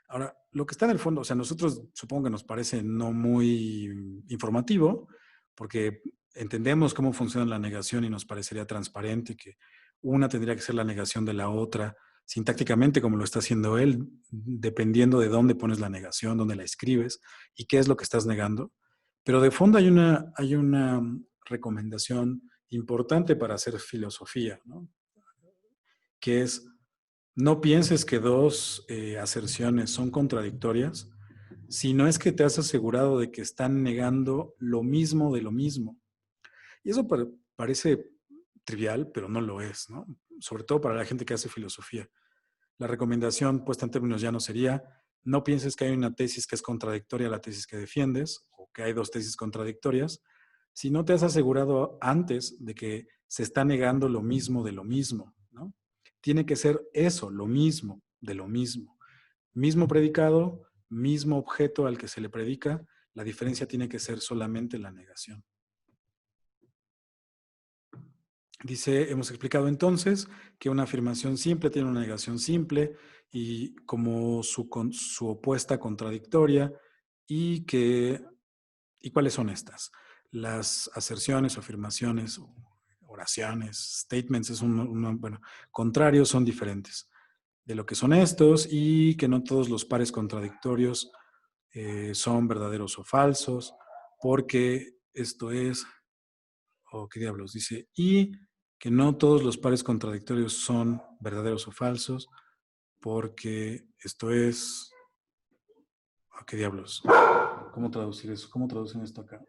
Ahora, lo que está en el fondo, o sea, nosotros supongo que nos parece no muy informativo, porque entendemos cómo funciona la negación y nos parecería transparente que una tendría que ser la negación de la otra, sintácticamente como lo está haciendo él, dependiendo de dónde pones la negación, dónde la escribes y qué es lo que estás negando. Pero de fondo hay una recomendación importante para hacer filosofía, ¿no? Que es, no pienses que dos aserciones son contradictorias sino es que te has asegurado de que están negando lo mismo de lo mismo. Y eso parece trivial, pero no lo es, ¿no? Sobre todo para la gente que hace filosofía. La recomendación, puesta en términos llanos, sería: no pienses que hay una tesis que es contradictoria a la tesis que defiendes, o que hay dos tesis contradictorias, si no te has asegurado antes de que se está negando lo mismo de lo mismo, ¿no? Tiene que ser eso, lo mismo de lo mismo. Mismo predicado, mismo objeto al que se le predica, la diferencia tiene que ser solamente la negación. Dice, hemos explicado entonces que una afirmación simple tiene una negación simple y como su opuesta contradictoria, y cuáles son estas. Las aserciones o afirmaciones, o oraciones, statements, bueno, contrarios son diferentes de lo que son estos, y que no todos los pares contradictorios son verdaderos o falsos, porque esto es, ¿qué diablos? Dice, y que no todos los pares contradictorios son verdaderos o falsos, porque esto es, ¿qué diablos? ¿Cómo traducir eso? ¿Cómo traducen esto acá?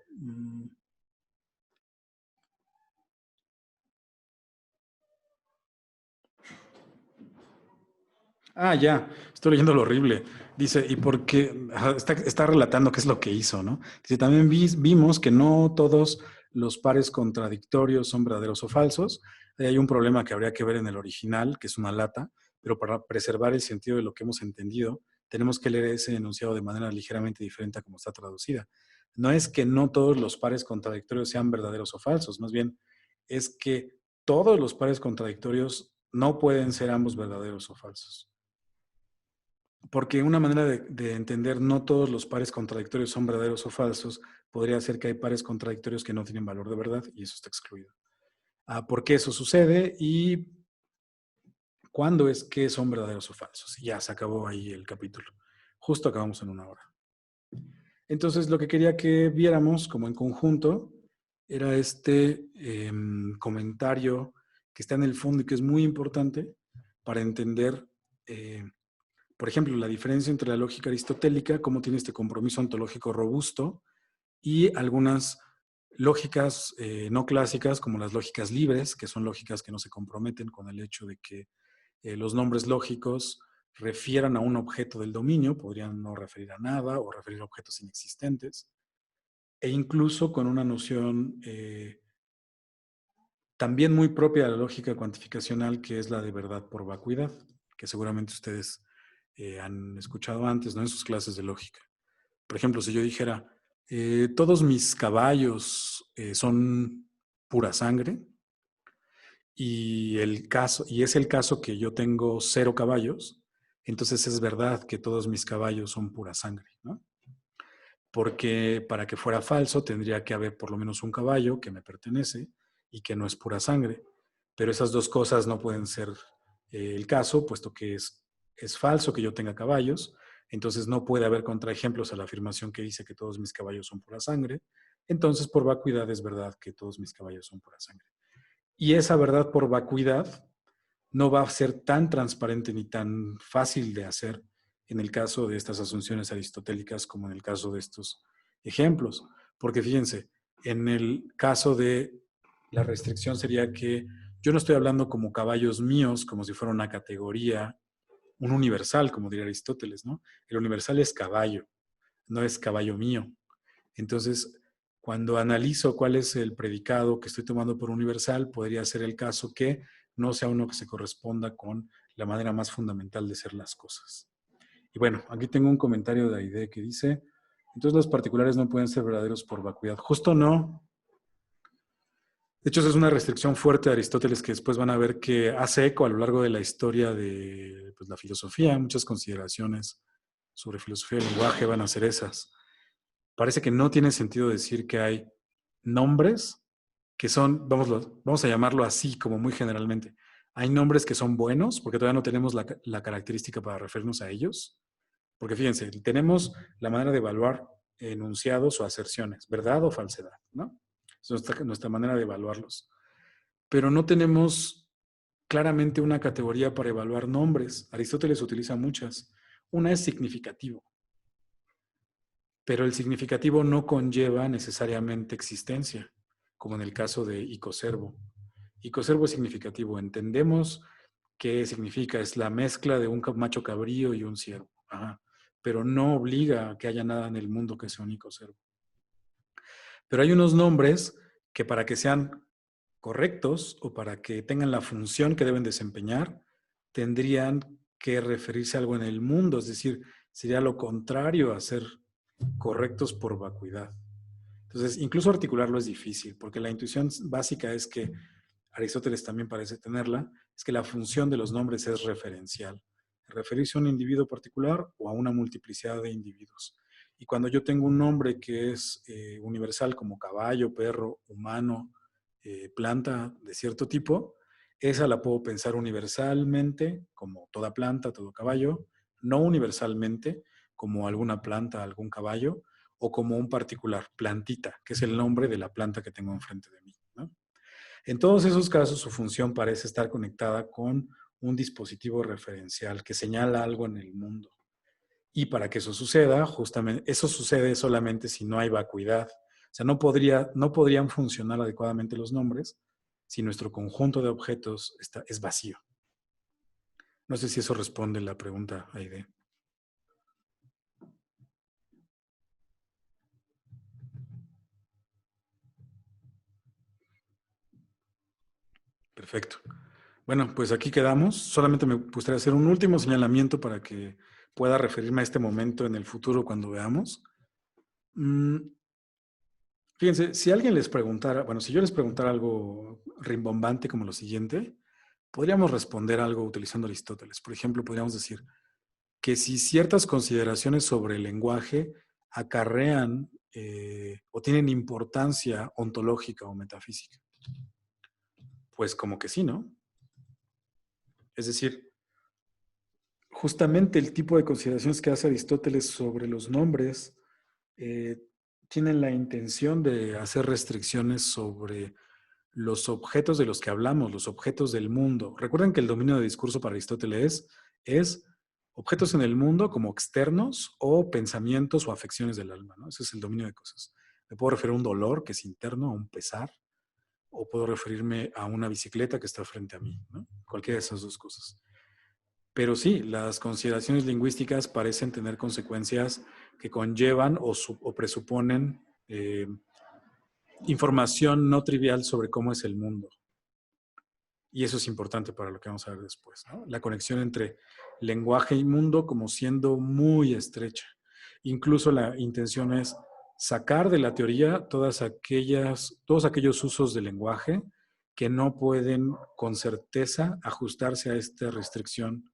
Ya, estoy leyendo lo horrible. Dice, y porque está relatando qué es lo que hizo, ¿no? Dice, también vimos que no todos los pares contradictorios son verdaderos o falsos. Ahí hay un problema que habría que ver en el original, que es una lata, pero para preservar el sentido de lo que hemos entendido, tenemos que leer ese enunciado de manera ligeramente diferente a como está traducida. No es que no todos los pares contradictorios sean verdaderos o falsos, más bien es que todos los pares contradictorios no pueden ser ambos verdaderos o falsos. Porque una manera de entender no todos los pares contradictorios son verdaderos o falsos podría ser que hay pares contradictorios que no tienen valor de verdad, y eso está excluido. ¿Por qué eso sucede? Y ¿cuándo es que son verdaderos o falsos? Y ya se acabó ahí el capítulo. Justo acabamos en 1 hora. Entonces, lo que quería que viéramos como en conjunto era este comentario que está en el fondo y que es muy importante para entender por ejemplo, la diferencia entre la lógica aristotélica, cómo tiene este compromiso ontológico robusto, y algunas lógicas no clásicas, como las lógicas libres, que son lógicas que no se comprometen con el hecho de que los nombres lógicos refieran a un objeto del dominio, podrían no referir a nada o referir a objetos inexistentes, e incluso con una noción también muy propia de la lógica cuantificacional, que es la de verdad por vacuidad, que seguramente ustedes han escuchado antes, ¿no? En sus clases de lógica. Por ejemplo, si yo dijera, todos mis caballos son pura sangre, y es el caso que yo tengo 0 caballos, entonces es verdad que todos mis caballos son pura sangre, ¿no? Porque para que fuera falso tendría que haber por lo menos un caballo que me pertenece y que no es pura sangre. Pero esas dos cosas no pueden ser el caso, puesto que es falso que yo tenga caballos. Entonces no puede haber contraejemplos a la afirmación que dice que todos mis caballos son pura sangre. Entonces, por vacuidad es verdad que todos mis caballos son pura sangre. Y esa verdad por vacuidad no va a ser tan transparente ni tan fácil de hacer en el caso de estas asunciones aristotélicas como en el caso de estos ejemplos. Porque fíjense, en el caso de la restricción sería que yo no estoy hablando como caballos míos, como si fuera una categoría, un universal, como diría Aristóteles, ¿no? El universal es caballo, no es caballo mío. Entonces, cuando analizo cuál es el predicado que estoy tomando por universal, podría ser el caso que no sea uno que se corresponda con la manera más fundamental de ser las cosas. Y bueno, aquí tengo un comentario de Aide que dice, entonces los particulares no pueden ser verdaderos por vacuidad. Justo no. De hecho, esa es una restricción fuerte de Aristóteles que después van a ver que hace eco a lo largo de la historia de la filosofía. Muchas consideraciones sobre filosofía del lenguaje van a ser esas. Parece que no tiene sentido decir que hay nombres que son, vamos a llamarlo así, como muy generalmente. Hay nombres que son buenos, porque todavía no tenemos la característica para referirnos a ellos. Porque fíjense, tenemos la manera de evaluar enunciados o aserciones, verdad o falsedad, ¿no? Es nuestra manera de evaluarlos. Pero no tenemos claramente una categoría para evaluar nombres. Aristóteles utiliza muchas. Una es significativo. pero el significativo no conlleva necesariamente existencia, como en el caso de icoservo. Icoservo es significativo. Entendemos qué significa. Es la mezcla de un macho cabrío y un ciervo. Ajá. Pero no obliga a que haya nada en el mundo que sea un icoservo. Pero hay unos nombres que para que sean correctos o para que tengan la función que deben desempeñar, tendrían que referirse a algo en el mundo, es decir, sería lo contrario a ser correctos por vacuidad. Entonces, incluso articularlo es difícil, porque la intuición básica es que Aristóteles también parece tenerla, es que la función de los nombres es referencial, referirse a un individuo particular o a una multiplicidad de individuos. Y cuando yo tengo un nombre que es universal, como caballo, perro, humano, planta de cierto tipo, esa la puedo pensar universalmente, como toda planta, todo caballo, no universalmente, como alguna planta, algún caballo, o como un particular, plantita, que es el nombre de la planta que tengo enfrente de mí, ¿no? En todos esos casos, su función parece estar conectada con un dispositivo referencial que señala algo en el mundo. Y para que eso suceda, justamente, eso sucede solamente si no hay vacuidad. O sea, no podrían funcionar adecuadamente los nombres si nuestro conjunto de objetos es vacío. No sé si eso responde la pregunta, Aide. Perfecto. Bueno, pues aquí quedamos. Solamente me gustaría hacer un último señalamiento para que pueda referirme a este momento en el futuro cuando veamos. Fíjense, si alguien les preguntara, bueno, si yo les preguntara algo rimbombante como lo siguiente, podríamos responder algo utilizando Aristóteles. Por ejemplo, podríamos decir que si ciertas consideraciones sobre el lenguaje acarrean o tienen importancia ontológica o metafísica. Pues como que sí, ¿no? Es decir, justamente el tipo de consideraciones que hace Aristóteles sobre los nombres tienen la intención de hacer restricciones sobre los objetos de los que hablamos, los objetos del mundo. Recuerden que el dominio de discurso para Aristóteles es objetos en el mundo como externos o pensamientos o afecciones del alma, ¿no? Ese es el dominio de cosas. Me puedo referir a un dolor que es interno, a un pesar, o puedo referirme a una bicicleta que está frente a mí, ¿no? Cualquiera de esas dos cosas. Pero sí, las consideraciones lingüísticas parecen tener consecuencias que conllevan o presuponen información no trivial sobre cómo es el mundo. Y eso es importante para lo que vamos a ver después, ¿no? La conexión entre lenguaje y mundo como siendo muy estrecha. Incluso la intención es sacar de la teoría todos aquellos usos del lenguaje que no pueden con certeza ajustarse a esta restricción,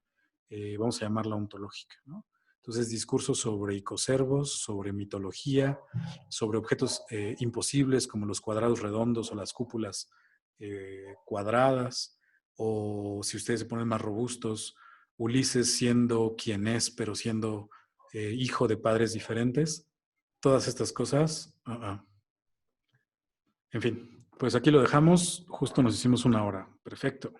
vamos a llamarla ontológica, ¿no? Entonces, discursos sobre icoservos, sobre mitología, sobre objetos imposibles como los cuadrados redondos o las cúpulas cuadradas, o si ustedes se ponen más robustos, Ulises siendo quien es, pero siendo hijo de padres diferentes. Todas estas cosas. En fin, pues aquí lo dejamos. Justo nos hicimos una hora. Perfecto.